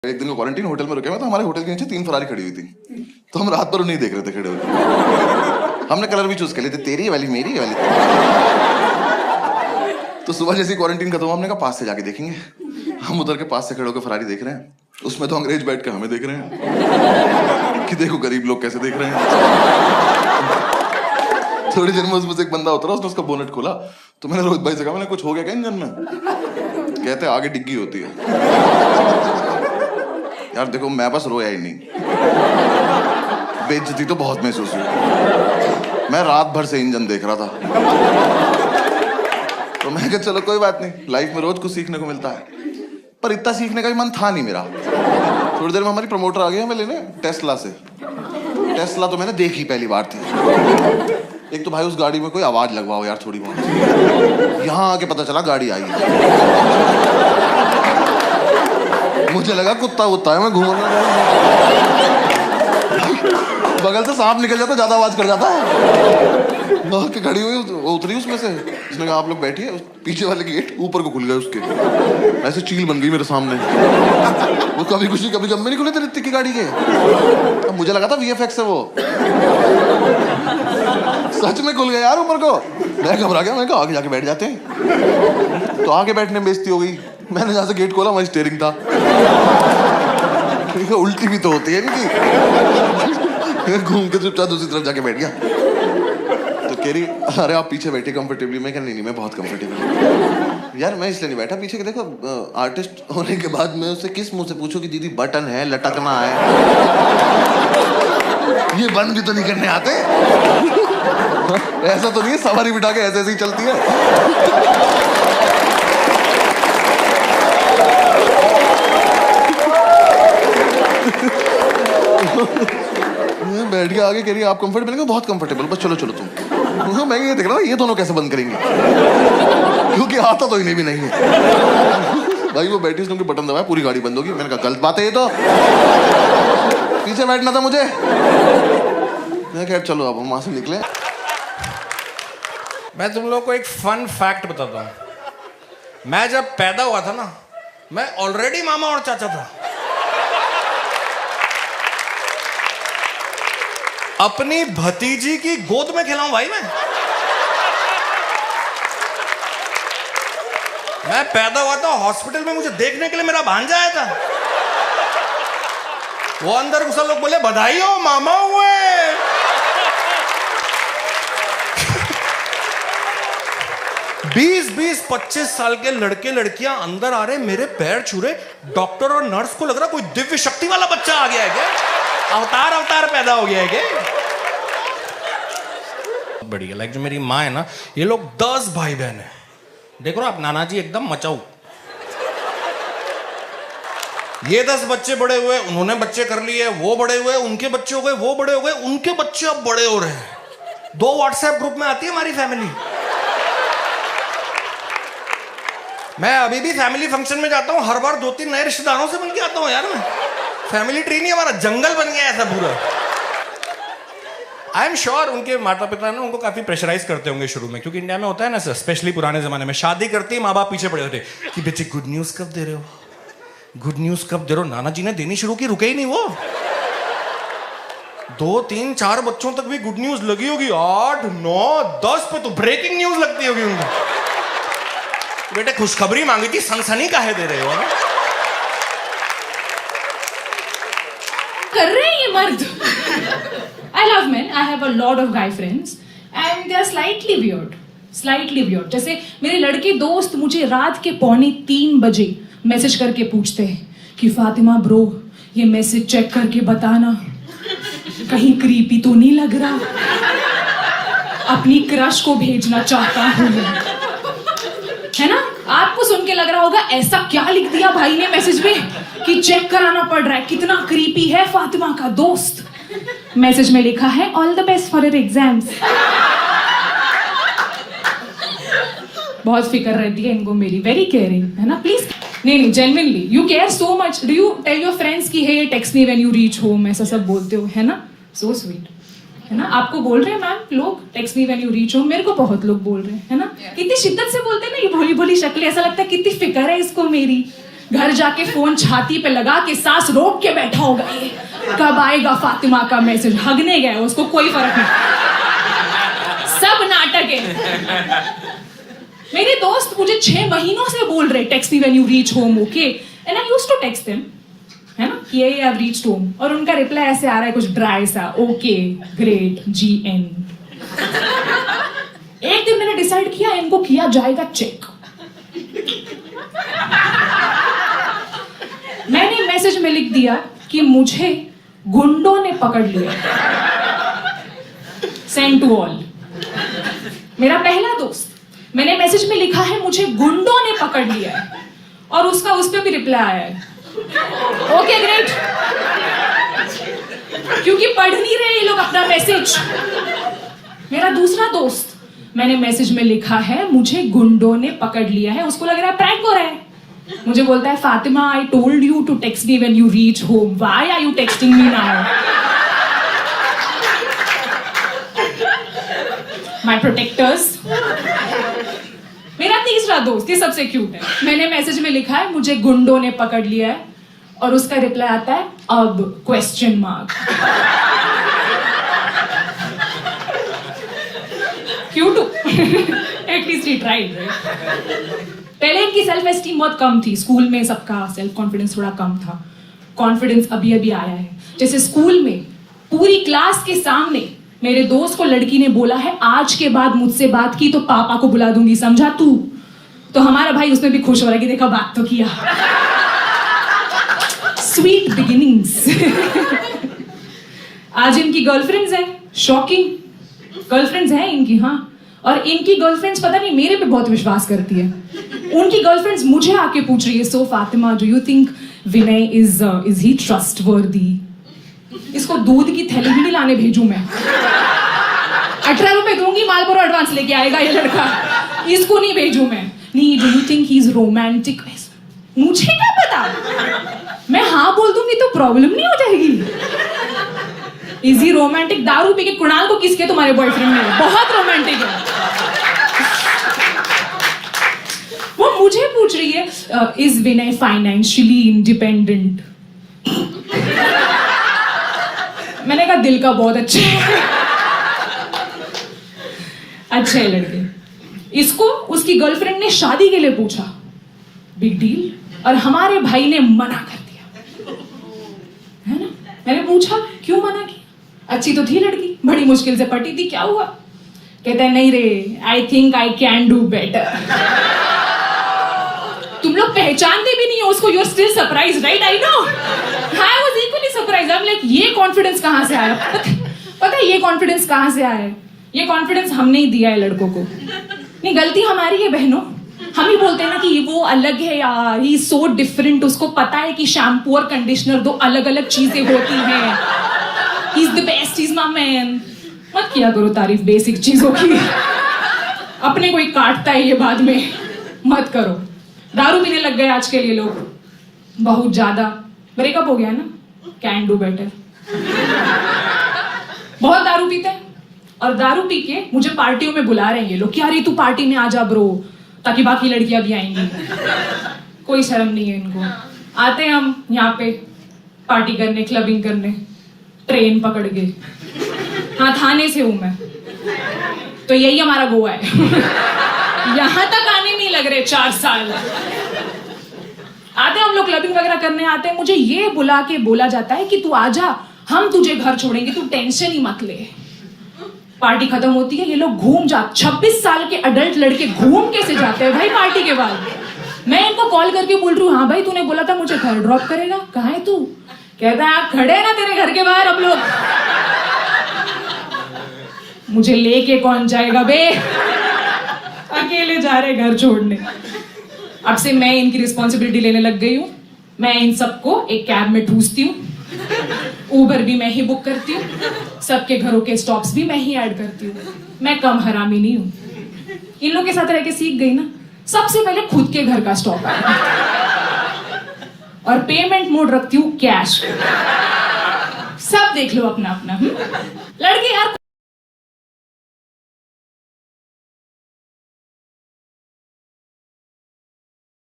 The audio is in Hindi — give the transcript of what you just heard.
एक दिन को क्वारंटीन होटल में रुके हुए तो हमारे होटल के नीचे 3 फरारी खड़ी हुई थी, तो हम रात भर नहीं देख रहे थे खड़े हुए। हमने कलर भी चूज कर लिए थे, तेरी वाली मेरी वाली। तो सुबह जैसे क्वारंटीन खत्म हुआ हमने कहा पास से जाके देखेंगे। हम उधर के पास से खड़े होकर फरारी देख रहे हैं, उसमें तो अंग्रेज बैठ के हमें देख रहे हैं कि देखो गरीब लोग कैसे देख रहे हैं। थोड़ी देर में उसमें से एक बंदा उतरा, उसने उसका बोनेट खोला, तो मैंने रोहित भाई से कहा मैंने कुछ हो गया क्या इंजन में? कहते आगे डिग्गी होती है। यार देखो मैं बस रोया ही नहीं, बेइज्जती तो बहुत महसूस हुई। मैं रात भर से इंजन देख रहा था, तो मैं कहा चलो कोई बात नहीं, लाइफ में रोज कुछ सीखने को मिलता है। पर इतना सीखने का भी मन था नहीं मेरा। थोड़ी देर में हमारी प्रमोटर आ गई हमें लेने टेस्ला से। टेस्ला तो मैंने देखी पहली बार थी। एक तो भाई उस गाड़ी में कोई आवाज लगवाओ यार थोड़ी बहुत। यहाँ आके पता चला गाड़ी आई है। मुझे लगा कुत्ता है, मैं घूम रहा, बगल से सांप निकल जाता, ज्यादा आवाज कर जाता है। के खड़ी हुई वो उतरी उसमें से, उसने कहा आप लोग बैठिए। पीछे वाले गेट ऊपर को खुल गए उसके, ऐसे चील बन गई मेरे सामने। वो कभी खुशी कभी गम में नहीं खुले थे ऋतिक की गाड़ी के। अब मुझे लगा था VFX है वो, सच में खुल गया यार ऊपर को। मैं घबरा गया, मैं कहा आगे जाके बैठ जाते हैं। तो आगे बैठने में बेइज्जती हो गई। मैंने जहाँ से गेट खोला वहीं स्टीयरिंग था। उल्टी भी तो होती है इनकी। घूम के चुपचाप दूसरी तरफ जाके बैठ गया। तो कह रही अरे आप पीछे बैठे कंफर्टेबली। मैं कहा नहीं मैं बहुत कंफर्टेबल। यार मैं इसलिए नहीं बैठा पीछे, के देखो आर्टिस्ट होने के बाद मैं उससे किस मुंह से पूछूं कि दीदी बटन है, लटकना है, ये बंद भी तो नहीं करने आते। ऐसा तो नहीं है सवारी बिठा के ऐसे ऐसे ही चलती है। बैठ के आगे कह रही आप कंफर्टेबल हैं? बहुत कंफर्टेबल, बस चलो चलो तुम। मैं ये देख रहा हूँ ये दोनों कैसे बंद करेंगे, क्योंकि आता तो इन्हें भी नहीं है। भाई वो बैठी उसने बटन दबाया, पूरी गाड़ी बंद होगी। मैंने कहा गलत बात है ये तो, पीछे बैठना था मुझे। मैं कहा चलो अब हम वहां से निकले। मैं तुम लोग को एक फन फैक्ट बताता हूँ। मैं जब पैदा हुआ था ना, मैं ऑलरेडी मामा और चाचा था। अपनी भतीजी की गोद में खेला हूं भाई मैं पैदा हुआ था हॉस्पिटल में, मुझे देखने के लिए मेरा भांजा आया था। वो अंदर घुसा, लोग बोले बधाई हो मामा हुए। बीस 25 साल के लड़के लड़कियां अंदर आ रहे, मेरे पैर छू रहे। डॉक्टर और नर्स को लग रहा कोई दिव्य शक्ति वाला बच्चा आ गया है क्या, अवतार पैदा हो गया है क्या। बढ़िया। लाइक जो मेरी माँ है ना, ये लोग 10 भाई बहन है। देखो ना आप, नाना जी एकदम मचाऊ। ये 10 बच्चे बड़े हुए, उन्होंने बच्चे कर लिए, वो बड़े हुए, उनके बच्चे हो गए, वो बड़े हो गए, उनके बच्चे अब बड़े हो रहे हैं। 2 व्हाट्सएप ग्रुप में आती है हमारी फैमिली। मैं अभी भी फैमिली फंक्शन में जाता हूं, हर बार 2-3 नए रिश्तेदारों से मिल के आता हूं यार। मैं फैमिली ट्री नहीं, हमारा जंगल बन गया ऐसा पूरा। आई एम श्योर उनके माता पिता ने उनको काफी प्रेशराइज करते होंगे शुरू में, क्योंकि इंडिया में होता है ना सर, स्पेशली पुराने जमाने में शादी करती है माँ बाप पीछे पड़े होते कि बेटे गुड न्यूज कब दे रहे हो, गुड न्यूज कब दे रहे हो। नाना जी ने देनी शुरू की, रुके ही नहीं वो। 2, 3, 4 बच्चों तक भी गुड न्यूज लगी होगी, 8, 9, 10 पे तो ब्रेकिंग न्यूज लगती होगी उनको। बेटे खुशखबरी मांगी थी, सनसनी काहे दे रहे हो। कर रहे हैं ये मर्द। I love men. I have a lot of guy friends and they are slightly weird. जैसे मेरे लड़के दोस्त मुझे रात के 2:45 बजे मैसेज करके पूछते हैं कि फातिमा ब्रो ये मैसेज चेक करके बताना, कहीं क्रीपी तो नहीं लग रहा, अपनी क्रश को भेजना चाहता हूँ। है ना, आपको सुन के लग रहा होगा ऐसा क्या लिख दिया भाई ने मैसेज में कि चेक कराना पड़ रहा है, कितना क्रीपी है फातिमा का दोस्त। मैसेज में लिखा है all the best for your exams. बहुत फिक्र रहती है इनको मेरी, वेरी केयरिंग है ना। प्लीज नहीं genuinely you care so much. Do you tell your friends कि hey text me when you reach home, ऐसा सब बोलते हो है ना। सो स्वीट है ना। आपको बोल रहे हैं मैम लोग text me when you reach home, मेरे को बहुत लोग बोल रहे हैं है ना। कितनी शिद्दत से बोलते हैं ना, ये भोली भोली शक्ल, ऐसा लगता है कितनी फिक्र है इसको मेरी। घर जाके फोन छाती पे लगा के सांस रोक के बैठा होगा ये, कब आएगा फातिमा का मैसेज। हगने गया उसको कोई फर्क नहीं, सब नाटक है। मेरे दोस्त मुझे 6 महीनों से बोल रहे text me when you reach home, okay, and I used to text them, है ना, कि ये आई रीच्ड होम, और उनका रिप्लाई ऐसे आ रहा है कुछ ड्राई सा, ओके ग्रेट GN। एक दिन मैंने डिसाइड किया इनको किया जाएगा चेक। मैंने मैसेज में लिख दिया कि मुझे गुंडों ने पकड़ लिया, सेंड टू ऑल। मेरा पहला दोस्त, मैंने मैसेज में लिखा है मुझे गुंडों ने पकड़ लिया है, और उसका उस पर भी रिप्लाई आया है, ओके ग्रेट, क्योंकि पढ़ नहीं रहे ये लोग अपना मैसेज। मेरा दूसरा दोस्त, मैंने मैसेज में लिखा है मुझे गुंडों ने पकड़ लिया है, उसको लग रहा है प्रैंक हो रहा है। मुझे बोलता है Fatima I told you to text me when you reach home, why are you texting me now? My protectors. मेरा तीसरा दोस्त, ये सबसे क्यूट है, मैंने मैसेज में लिखा है मुझे गुंडों ने पकड़ लिया है, और उसका रिप्लाई आता है अब question mark. Cute, at least he tried, right? पहले इनकी सेल्फ एस्टीम बहुत कम थी, स्कूल में सबका सेल्फ कॉन्फिडेंस थोड़ा कम था, कॉन्फिडेंस अभी अभी आया है। जैसे स्कूल में पूरी क्लास के सामने मेरे दोस्त को लड़की ने बोला है आज के बाद मुझसे बात की तो पापा को बुला दूंगी, समझा तू? तो हमारा भाई उसमें भी खुश हो रहा है कि देखा बात तो किया। Sweet beginnings. आज इनकी गर्लफ्रेंड्स हैं, शॉकिंग गर्लफ्रेंड्स हैं इनकी, हाँ, और इनकी गर्लफ्रेंड्स पता नहीं मेरे पे बहुत विश्वास करती है। उनकी गर्लफ्रेंड्स मुझे आके पूछ रही है, so Fatima do you think Vinay is he trustworthy? इसको दूध की थैली भी नहीं लाने भेजूं मैं, 18 रुपए दूंगी, मालबोरो एडवांस लेके आएगा ये लड़का, इसको नहीं भेजूं मैं। नहीं, do you think he is romantic? मुझे क्या पता, मैं हाँ बोल दूंगी तो प्रॉब्लम नहीं हो जाएगी। Is he romantic? दारू पी के कुणाल को किसके तुम्हारे बॉयफ्रेंड ने, बहुत रोमांटिक है। वो मुझे पूछ रही है इज विनय फाइनेंशियली इंडिपेंडेंट? मैंने कहा दिल का बहुत अच्छा है। अच्छा है लड़के। इसको उसकी गर्लफ्रेंड ने शादी के लिए पूछा, बिग डील, और हमारे भाई ने मना कर दिया, है ना? मैंने पूछा क्यों मना किया? अच्छी तो थी लड़की, बड़ी मुश्किल से पटी थी, क्या हुआ? कहता है नहीं रे, I think I can do better. तुम लोग पहचानते भी नहीं हो उसको, you are still surprised, right? I know, I was equally surprised. I am like ये कॉन्फिडेंस कहां से आया? पता है ये कॉन्फिडेंस कहां से आया है? ये कॉन्फिडेंस हमने ही दिया है लड़कों को। नहीं, गलती हमारी है बहनों, हम ही बोलते हैं ना कि वो अलग है यार, ही सो डिफरेंट, उसको पता है कि शैम्पू और कंडीशनर 2 अलग अलग चीजें होती हैं, he is the best, he is my man. मत किया करो तारीफ बेसिक चीजों की, अपने को ही काटता है ये बाद में, मत करो। दारू पीने लग गए आज के लिए लोग, बहुत ज्यादा, ब्रेकअप हो गया ना, कैन डू बेटर। बहुत दारू पीते हैं, और दारू पी के मुझे पार्टियों में बुला रहे हैं ये लोग कि अरे तू पार्टी में आ जा ब्रो, ताकि बाकी लड़कियां भी आएंगी। कोई शर्म नहीं है इनको। आते हैं हम यहाँ पे पार्टी करने, क्लबिंग करने, ट्रेन पकड़ के। हाँ, थाने से हूं मैं, तो यही हमारा गोवा है। यहां तक आने नहीं लग रहे 4 साल। आते हैं हम लोग क्लबिंग वगैरह करने, आते हैं, मुझे ये बुला के बोला जाता है कि तू आजा, हम तुझे घर छोड़ेंगे, तू टेंशन ही मत ले। पार्टी खत्म होती है, ये लोग घूम जा, 26 साल के अडल्ट लड़के घूम कैसे जाते हैं भाई पार्टी के बाद? मैं इनको कॉल करके बोल रही हूँ, हाँ भाई तूने बोला था मुझे घर ड्रॉप करेगा, कहाँ है तू? कहता है आप खड़े हैं ना तेरे घर के बाहर, हम लोग। मुझे लेके कौन जाएगा बे, अकेले जा रहे घर छोड़ने। अब से मैं इनकी रिस्पॉन्सिबिलिटी लेने लग गई हूँ। मैं इन सबको एक कैब में ठूसती हूँ, उबर भी मैं ही बुक करती हूँ, सबके घरों के स्टॉप्स भी मैं ही ऐड करती हूँ। मैं कम हरामी नहीं हूँ। इन लोगों के साथ रह के सीख गई ना, सबसे पहले खुद के घर का स्टॉप है, और पेमेंट मोड रखती हूँ कैश। सब देख लो अपना अपना। लड़के यार